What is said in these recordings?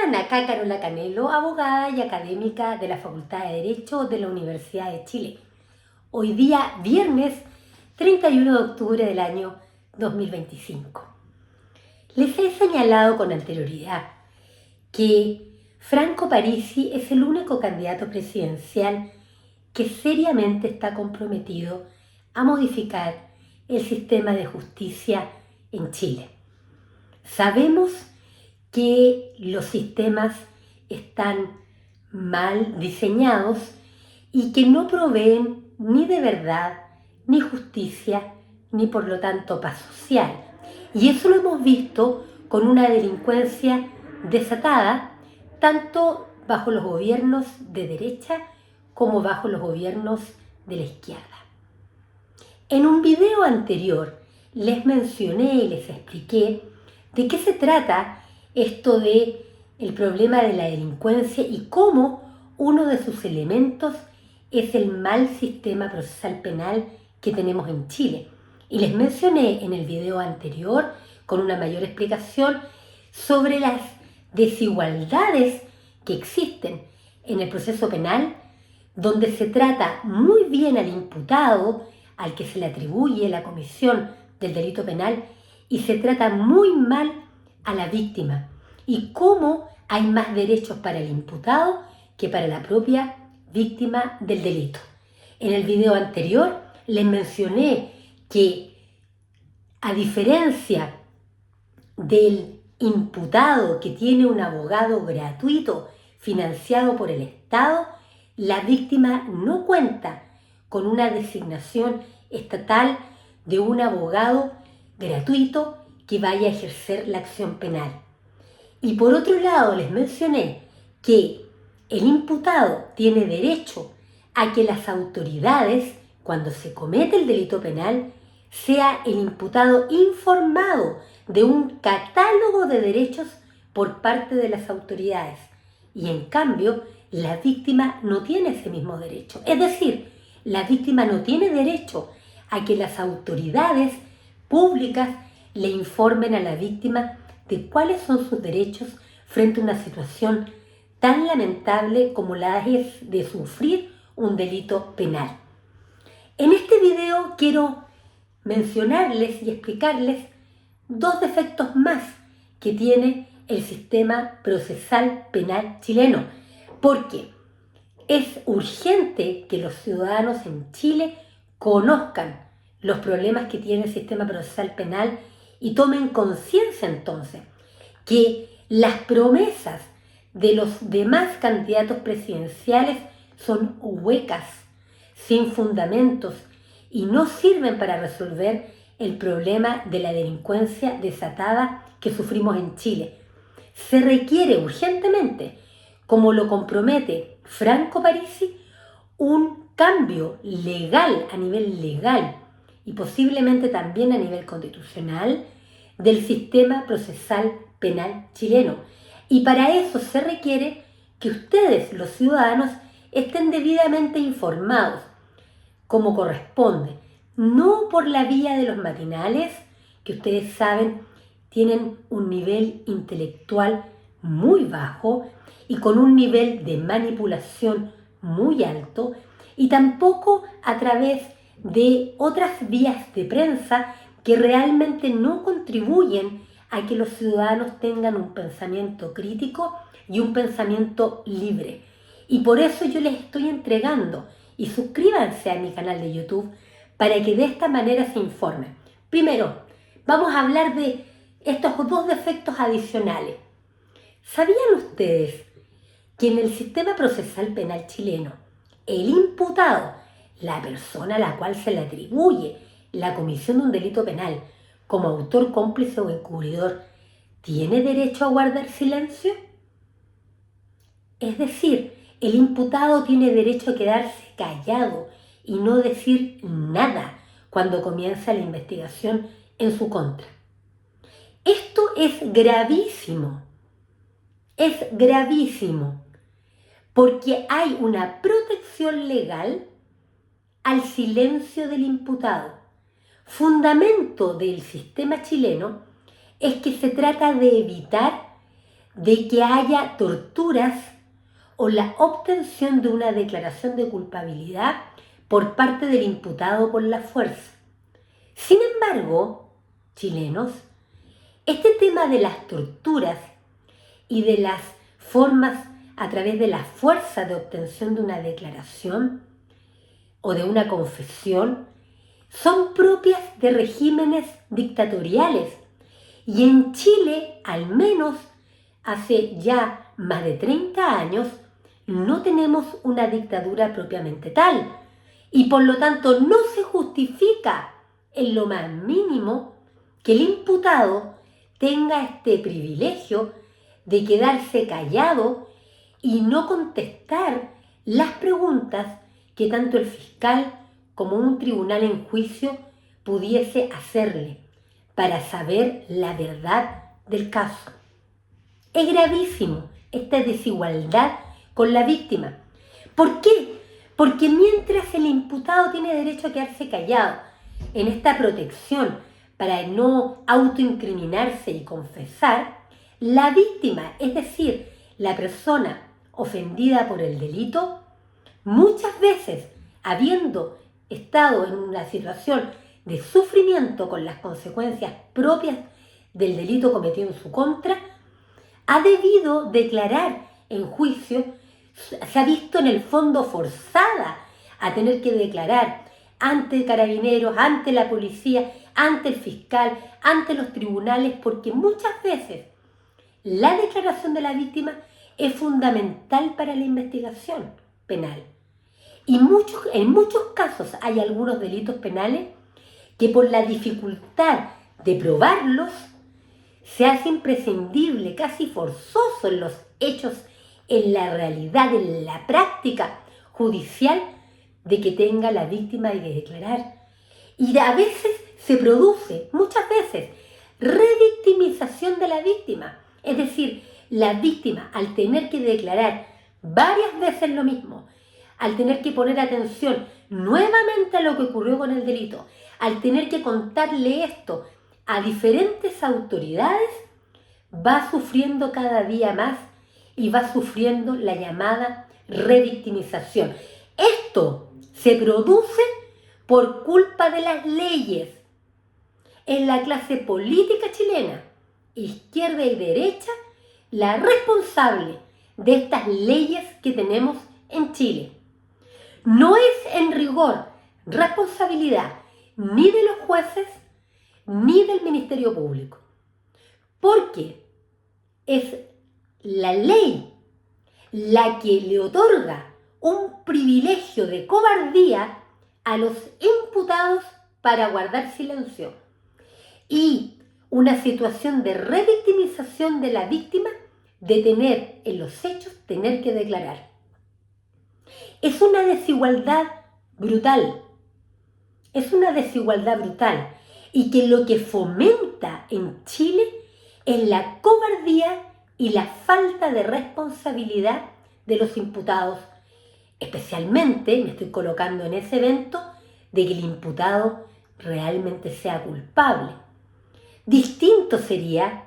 Hola, acá Carola Canelo, abogada y académica de la Facultad de Derecho de la Universidad de Chile. Hoy día, viernes 31 de octubre del año 2025. Les he señalado con anterioridad que Franco Parisi es el único candidato presidencial que seriamente está comprometido a modificar el sistema de justicia en Chile. Sabemos que los sistemas están mal diseñados y que no proveen ni de verdad, ni justicia, ni por lo tanto paz social. Y eso lo hemos visto con una delincuencia desatada, tanto bajo los gobiernos de derecha como bajo los gobiernos de la izquierda. En un video anterior les mencioné y les expliqué de qué se trata esto de el problema de la delincuencia y cómo uno de sus elementos es el mal sistema procesal penal que tenemos en Chile. Y les mencioné en el video anterior, con una mayor explicación, sobre las desigualdades que existen en el proceso penal, donde se trata muy bien al imputado, al que se le atribuye la comisión del delito penal, y se trata muy mal a la víctima, y cómo hay más derechos para el imputado que para la propia víctima del delito. En el video anterior les mencioné que, a diferencia del imputado que tiene un abogado gratuito financiado por el Estado, la víctima no cuenta con una designación estatal de un abogado gratuito que vaya a ejercer la acción penal. Y por otro lado les mencioné que el imputado tiene derecho a que las autoridades, cuando se comete el delito penal, sea el imputado informado de un catálogo de derechos por parte de las autoridades. Y en cambio, la víctima no tiene ese mismo derecho. Es decir, la víctima no tiene derecho a que las autoridades públicas le informen a la víctima de cuáles son sus derechos frente a una situación tan lamentable como la es de sufrir un delito penal. En este video quiero mencionarles y explicarles dos defectos más que tiene el sistema procesal penal chileno, porque es urgente que los ciudadanos en Chile conozcan los problemas que tiene el sistema procesal penal y tomen conciencia entonces que las promesas de los demás candidatos presidenciales son huecas, sin fundamentos y no sirven para resolver el problema de la delincuencia desatada que sufrimos en Chile. Se requiere urgentemente, como lo compromete Franco Parisi, un cambio legal, a nivel legal y posiblemente también a nivel constitucional, del sistema procesal penal chileno. Y para eso se requiere que ustedes, los ciudadanos, estén debidamente informados, como corresponde, no por la vía de los matinales, que ustedes saben tienen un nivel intelectual muy bajo y con un nivel de manipulación muy alto, y tampoco a través de otras vías de prensa que realmente no contribuyen a que los ciudadanos tengan un pensamiento crítico y un pensamiento libre. Y por eso yo les estoy entregando, y suscríbanse a mi canal de YouTube para que de esta manera se informen. Primero, vamos a hablar de estos dos defectos adicionales. ¿Sabían ustedes que en el sistema procesal penal chileno, el imputado, la persona a la cual se le atribuye la comisión de un delito penal como autor, cómplice o encubridor, tiene derecho a guardar silencio? Es decir, el imputado tiene derecho a quedarse callado y no decir nada cuando comienza la investigación en su contra. Esto es gravísimo, porque hay una protección legal al silencio del imputado. Fundamento del sistema chileno es que se trata de evitar de que haya torturas o la obtención de una declaración de culpabilidad por parte del imputado por la fuerza. Sin embargo, chilenos, este tema de las torturas y de las formas a través de la fuerza de obtención de una declaración o de una confesión son propias de regímenes dictatoriales. Y en Chile, al menos hace ya más de 30 años, no tenemos una dictadura propiamente tal. Y por lo tanto no se justifica en lo más mínimo que el imputado tenga este privilegio de quedarse callado y no contestar las preguntas que tanto el fiscal como un tribunal en juicio pudiese hacerle para saber la verdad del caso. Es gravísimo esta desigualdad con la víctima. ¿Por qué? Porque mientras el imputado tiene derecho a quedarse callado en esta protección para no autoincriminarse y confesar, la víctima, es decir, la persona ofendida por el delito, muchas veces, habiendo estado en una situación de sufrimiento con las consecuencias propias del delito cometido en su contra, ha debido declarar en juicio, se ha visto en el fondo forzada a tener que declarar ante carabineros, ante la policía, ante el fiscal, ante los tribunales, porque muchas veces la declaración de la víctima es fundamental para la investigación penal. Y en muchos casos hay algunos delitos penales que por la dificultad de probarlos se hace imprescindible, casi forzoso en los hechos, en la realidad, en la práctica judicial, de que tenga la víctima y de declarar. Y a veces se produce, muchas veces, revictimización de la víctima. Es decir, la víctima, al tener que declarar varias veces lo mismo, al tener que poner atención nuevamente a lo que ocurrió con el delito, al tener que contarle esto a diferentes autoridades, va sufriendo cada día más y va sufriendo la llamada revictimización. Esto se produce por culpa de las leyes. En la clase política chilena, izquierda y derecha, la responsable de estas leyes que tenemos en Chile. No es en rigor responsabilidad ni de los jueces ni del Ministerio Público, porque es la ley la que le otorga un privilegio de cobardía a los imputados para guardar silencio y una situación de revictimización de la víctima de tener en los hechos, tener que declarar. Es una desigualdad brutal, y que lo que fomenta en Chile es la cobardía y la falta de responsabilidad de los imputados. Especialmente, me estoy colocando en ese evento, de que el imputado realmente sea culpable. Distinto sería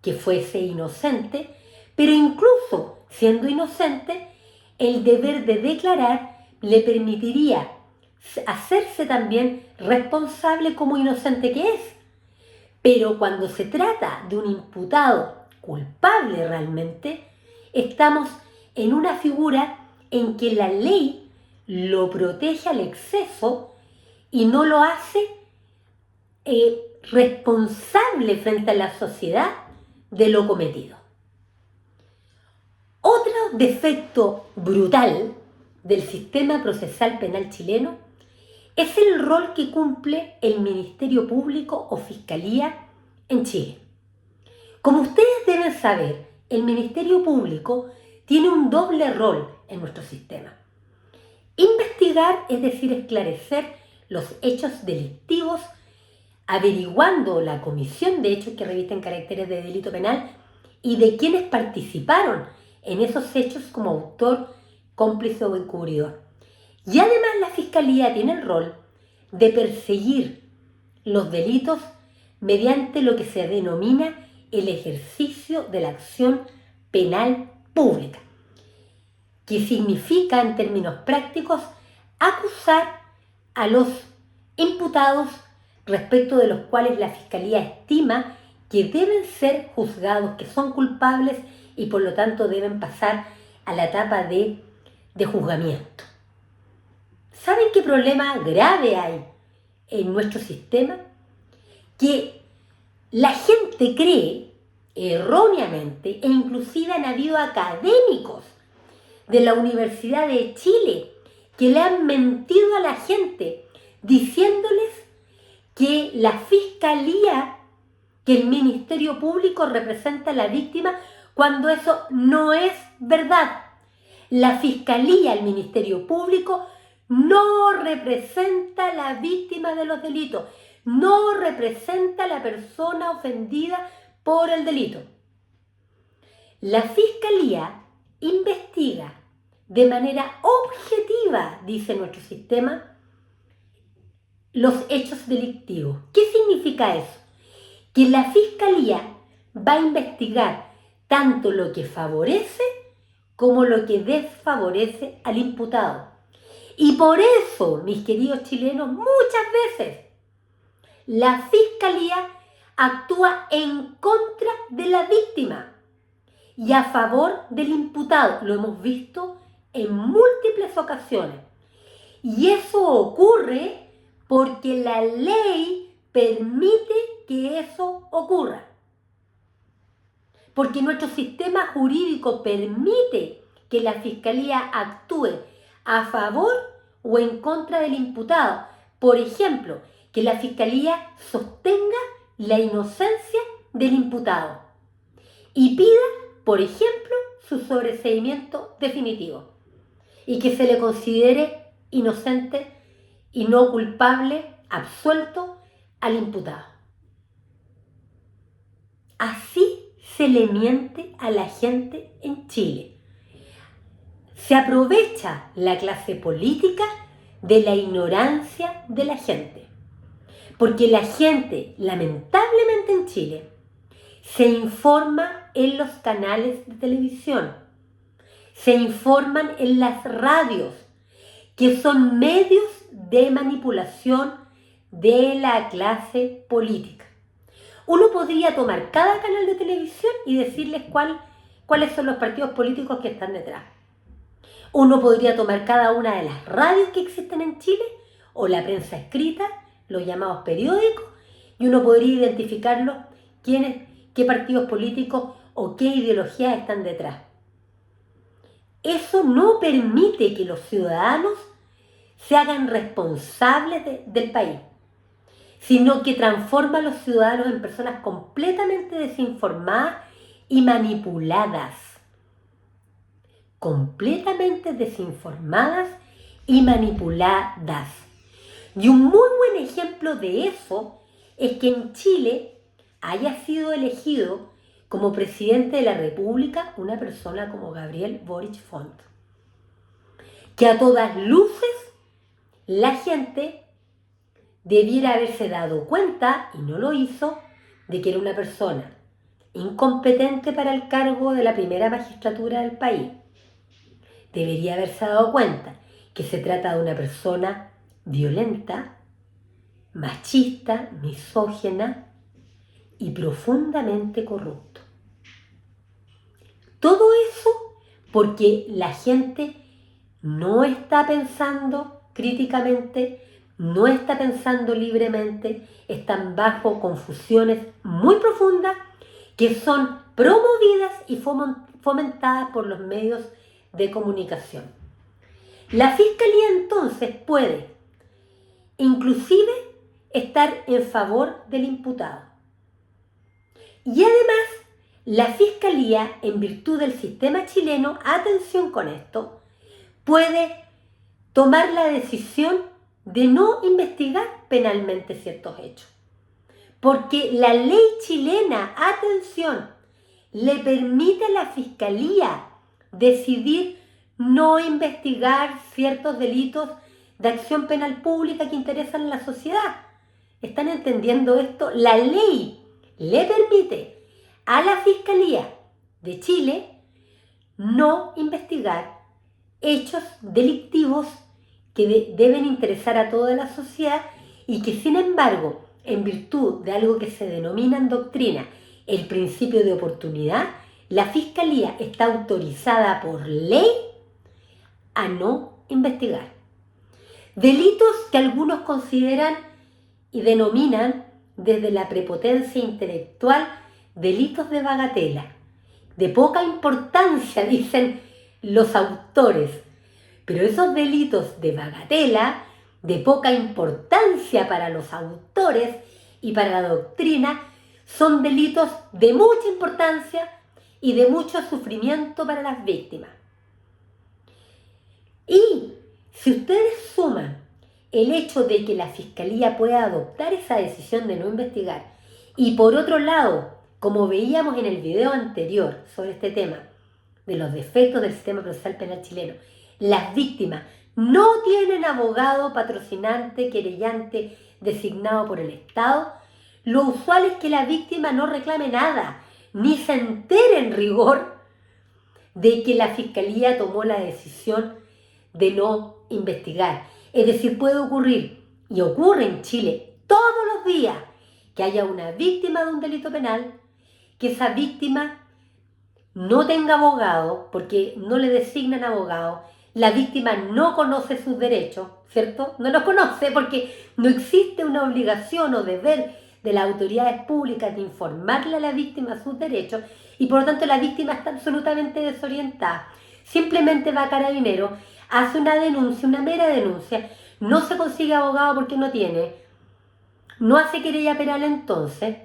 que fuese inocente, pero incluso siendo inocente, el deber de declarar le permitiría hacerse también responsable como inocente que es. Pero cuando se trata de un imputado culpable realmente, estamos en una figura en que la ley lo protege al exceso y no lo hace responsable frente a la sociedad de lo cometido. Otro defecto brutal del sistema procesal penal chileno es el rol que cumple el Ministerio Público o Fiscalía en Chile. Como ustedes deben saber, el Ministerio Público tiene un doble rol en nuestro sistema. Investigar, es decir, esclarecer los hechos delictivos, averiguando la comisión de hechos que revisten caracteres de delito penal y de quienes participaron en esos hechos como autor, cómplice o encubridor. Y además la Fiscalía tiene el rol de perseguir los delitos mediante lo que se denomina el ejercicio de la acción penal pública, que significa en términos prácticos acusar a los imputados respecto de los cuales la Fiscalía estima que deben ser juzgados, que son culpables y por lo tanto deben pasar a la etapa de juzgamiento. ¿Saben qué problema grave hay en nuestro sistema? Que la gente cree erróneamente, e inclusive han habido académicos de la Universidad de Chile que le han mentido a la gente diciéndoles que la Fiscalía, que el Ministerio Público representa a la víctima, cuando eso no es verdad. La Fiscalía, el Ministerio Público, no representa a la víctima de los delitos, no representa a la persona ofendida por el delito. La Fiscalía investiga de manera objetiva, dice nuestro sistema, los hechos delictivos. ¿Qué significa eso? Que la Fiscalía va a investigar tanto lo que favorece como lo que desfavorece al imputado. Y por eso, mis queridos chilenos, muchas veces la Fiscalía actúa en contra de la víctima y a favor del imputado. Lo hemos visto en múltiples ocasiones. Y eso ocurre porque la ley permite que eso ocurra. Porque nuestro sistema jurídico permite que la Fiscalía actúe a favor o en contra del imputado. Por ejemplo, que la Fiscalía sostenga la inocencia del imputado y pida, por ejemplo, su sobreseimiento definitivo y que se le considere inocente y no culpable, absuelto al imputado. Así se le miente a la gente en Chile. Se aprovecha la clase política de la ignorancia de la gente. Porque la gente, lamentablemente en Chile, se informa en los canales de televisión, se informan en las radios, que son medios de manipulación de la clase política. Uno podría tomar cada canal de televisión y decirles cuáles son los partidos políticos que están detrás. Uno podría tomar cada una de las radios que existen en Chile o la prensa escrita, los llamados periódicos, y uno podría identificarlos qué partidos políticos o qué ideologías están detrás. Eso no permite que los ciudadanos se hagan responsables del país, sino que transforma a los ciudadanos en personas completamente desinformadas y manipuladas. Completamente desinformadas y manipuladas. Y un muy buen ejemplo de eso es que en Chile haya sido elegido como presidente de la República una persona como Gabriel Boric Font, que a todas luces la gente debiera haberse dado cuenta, y no lo hizo, de que era una persona incompetente para el cargo de la primera magistratura del país. Debería haberse dado cuenta que se trata de una persona violenta, machista, misógina y profundamente corrupto. Todo eso porque la gente no está pensando críticamente, no está pensando libremente, están bajo confusiones muy profundas que son promovidas y fomentadas por los medios de comunicación. La Fiscalía entonces puede inclusive estar en favor del imputado. Y además, la Fiscalía, en virtud del sistema chileno, atención con esto, puede tomar la decisión de no investigar penalmente ciertos hechos. Porque la ley chilena, atención, le permite a la Fiscalía decidir no investigar ciertos delitos de acción penal pública que interesan a la sociedad. ¿Están entendiendo esto? La ley le permite a la Fiscalía de Chile no investigar hechos delictivos que deben interesar a toda la sociedad y que, sin embargo, en virtud de algo que se denomina en doctrina el principio de oportunidad, la Fiscalía está autorizada por ley a no investigar. Delitos que algunos consideran y denominan desde la prepotencia intelectual delitos de bagatela, de poca importancia, dicen los autores. Pero esos delitos de bagatela, de poca importancia para los autores y para la doctrina, son delitos de mucha importancia y de mucho sufrimiento para las víctimas. Y si ustedes suman el hecho de que la Fiscalía pueda adoptar esa decisión de no investigar, y por otro lado, como veíamos en el video anterior sobre este tema, de los defectos del sistema procesal penal chileno, las víctimas no tienen abogado, patrocinante, querellante designado por el Estado, lo usual es que la víctima no reclame nada, ni se entere en rigor de que la Fiscalía tomó la decisión de no investigar. Es decir, puede ocurrir, y ocurre en Chile todos los días, que haya una víctima de un delito penal, que esa víctima no tenga abogado, porque no le designan abogado, la víctima no conoce sus derechos, ¿cierto? No los conoce porque no existe una obligación o deber de las autoridades públicas de informarle a la víctima sus derechos, y por lo tanto la víctima está absolutamente desorientada. Simplemente va a Carabineros, hace una denuncia, una mera denuncia, no se consigue abogado porque no tiene, no hace querella penal entonces,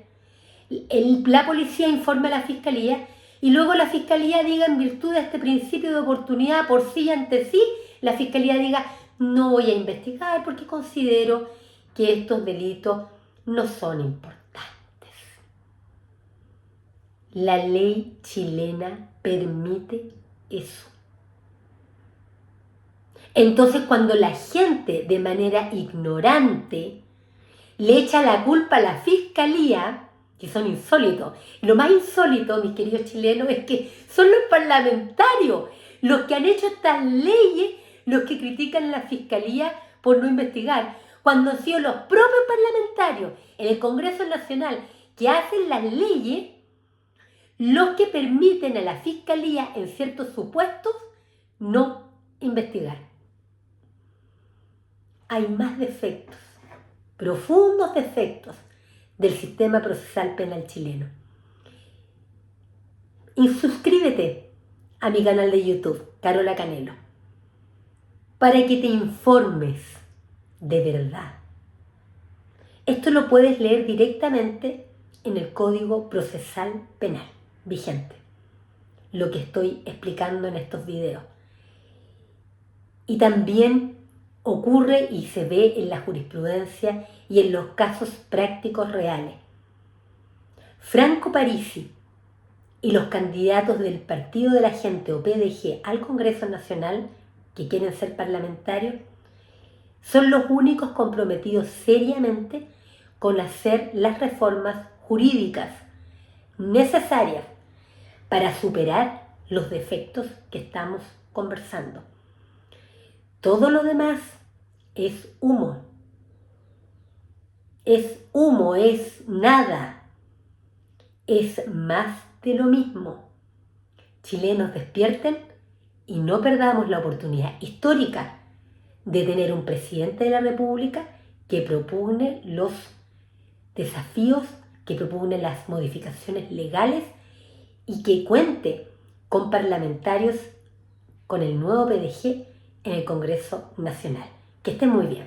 la policía informa a la Fiscalía y luego la Fiscalía diga, en virtud de este principio de oportunidad por sí y ante sí, la Fiscalía diga, no voy a investigar porque considero que estos delitos no son importantes. La ley chilena permite eso. Entonces, cuando la gente de manera ignorante le echa la culpa a la Fiscalía, que son insólitos, lo más insólito, mis queridos chilenos, es que son los parlamentarios los que han hecho estas leyes, los que critican a la Fiscalía por no investigar, cuando han sido los propios parlamentarios en el Congreso Nacional que hacen las leyes los que permiten a la Fiscalía en ciertos supuestos no investigar. Hay más defectos, profundos defectos del sistema procesal penal chileno. Y suscríbete a mi canal de YouTube, Carola Canelo, para que te informes de verdad. Esto lo puedes leer directamente en el Código Procesal Penal vigente, lo que estoy explicando en estos videos. Y también ocurre y se ve en la jurisprudencia y en los casos prácticos reales. Franco Parisi y los candidatos del Partido de la Gente o PDG al Congreso Nacional que quieren ser parlamentarios son los únicos comprometidos seriamente con hacer las reformas jurídicas necesarias para superar los defectos que estamos conversando. Todo lo demás es humo. Es humo, es nada. Es más de lo mismo. Chilenos, despierten y no perdamos la oportunidad histórica de tener un presidente de la República que propugne los desafíos, que propugne las modificaciones legales y que cuente con parlamentarios con el nuevo PDG en el Congreso Nacional. Que estén muy bien.